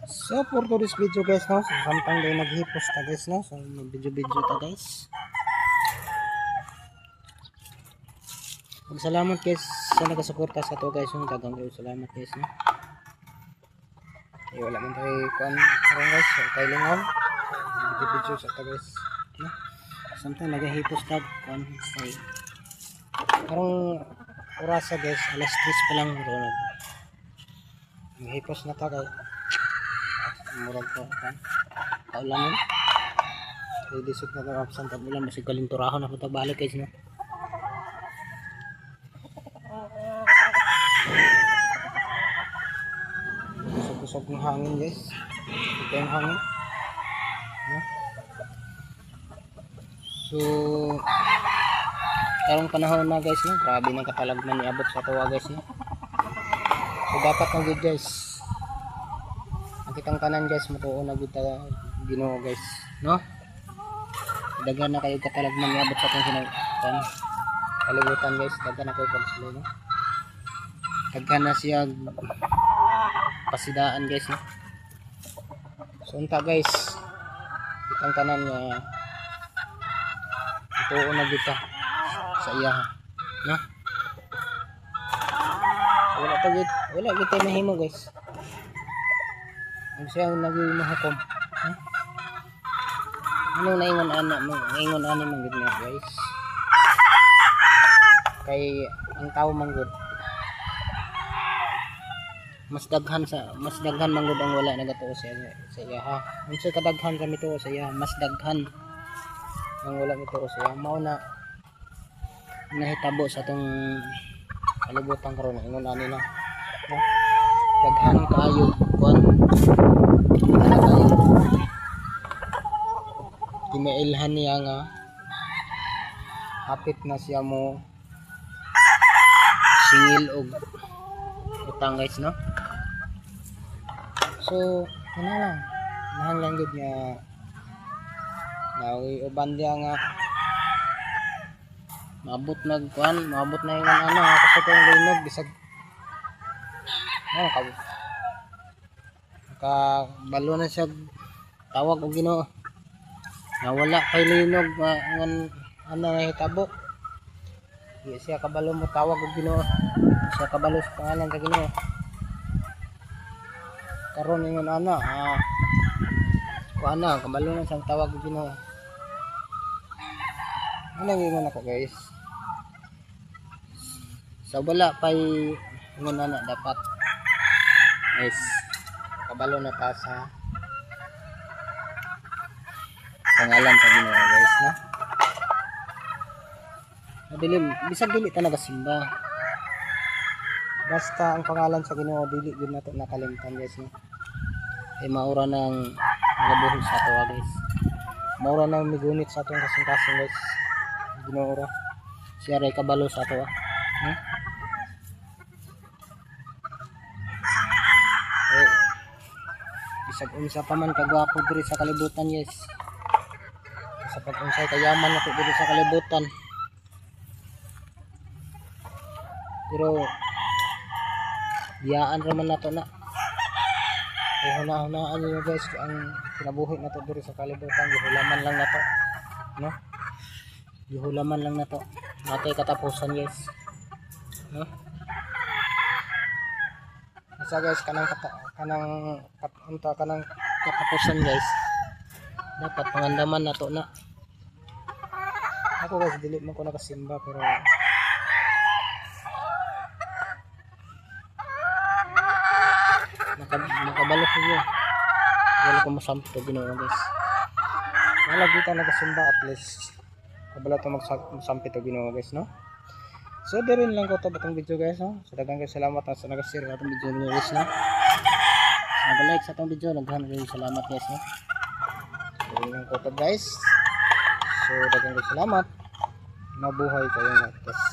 So for today's video guys, no, so samtang day naghipos ta guys, no, so video ta guys. Magsalamat guys sa nagasuporta sa to guys, no, dagang kayo salamat guys, no. Ay wala man tayo kuan karon guys, so tayo lingaw video sa to guys, no. Samtang naghihipos ta kuan stay. Karong orasa guys, alas 3 pa lang ron. Naghihipos na ta guys. Murag ko kan kaulan kay disot na ka absent ang ulan masig kalinturahon na punta balik guys no. Kusog ng hangin guys, ito yung hangin no? So karong panahon na guys no, grabe ng katalagman ni abot sa tuwa guys no. So dapat na good guys kitang tanan guys, matuon na kita Ginoo guys, no? Daghan na kayo katalagman niabot sa atong sinagtan. Kalibutan guys, daghan na kayo pagsulo, no? Daghan na siya pasidaan guys, no? So unta guys, kitang tanan nga matuon na kita sa iya, no? Wala kita mahimo guys. Ang siya naging mahukom. Anong naingon anak mo? Naingon ani man gid nga guys. Kay ang tao manggod. Mas daghan man gud ang wala nagatuo sa iya ha. Unsa kadaghan kami tuo sa iya, mas daghan ang wala nituo sa iya. Mao na nahitabo sa tong kalibutan karon ingon ani na. No? Daghan kaayo kuan timailhan niya nga hapit na siya mo singil og utang guys no. So nahan lang gud nga nawi uban dia nga maabot na yung ano kasi kung linog bisag kabalo na siya tawag og Ginoo nawala kay linog ngan ana nahitabo di siya kabalo mo tawag og Ginoo siya kabalo sa pangalan sa Ginoo karon ingon ana kuana kabalo na siyang tawag og Ginoo ano ingon ako guys sa wala pay ingon ana dapat guys kabalo na ta sa pangalan sa Ginoo guys no. Madilim bisag dili ta nagasimba basta ang pangalan sa Ginoo dili gyud nato nakalimtan guys no. Kay maura nang nagabuhig sa ato guys, maura nang migunit sa atong kasing-kasing guys. Ginoo ra siya ray kabalo sa ato no? Bisag unsa pa man kagwapo diri sa kalibutan yes, sa pag-unsay kayaman nato diri sa kalibutan, pero biyaan ra man nato na kay hunahunaan niyo guys ang kinabuhi nato diri sa kalibutan. Gihulaman lang nato no, gihulaman lang nato natay katapusan guys no. Sa guys kanang katapusan guys dapat pangandaman nato na. Ako guys dili man ko nakasimba pero nakabalo ko yun, wala ko masampo Ginoo guys. Wala kita nakasimba at least kabalo to magsampi to Ginoo guys no. So dirin lang ko to batong video guys no. So daghang kayo salamat sa nag-share atong video niyo guys no. Nag-like sa atong video, daghang kayo salamat guys no. So dirin ko to guys. So daghang kayo salamat. Mabuhay kayo guys.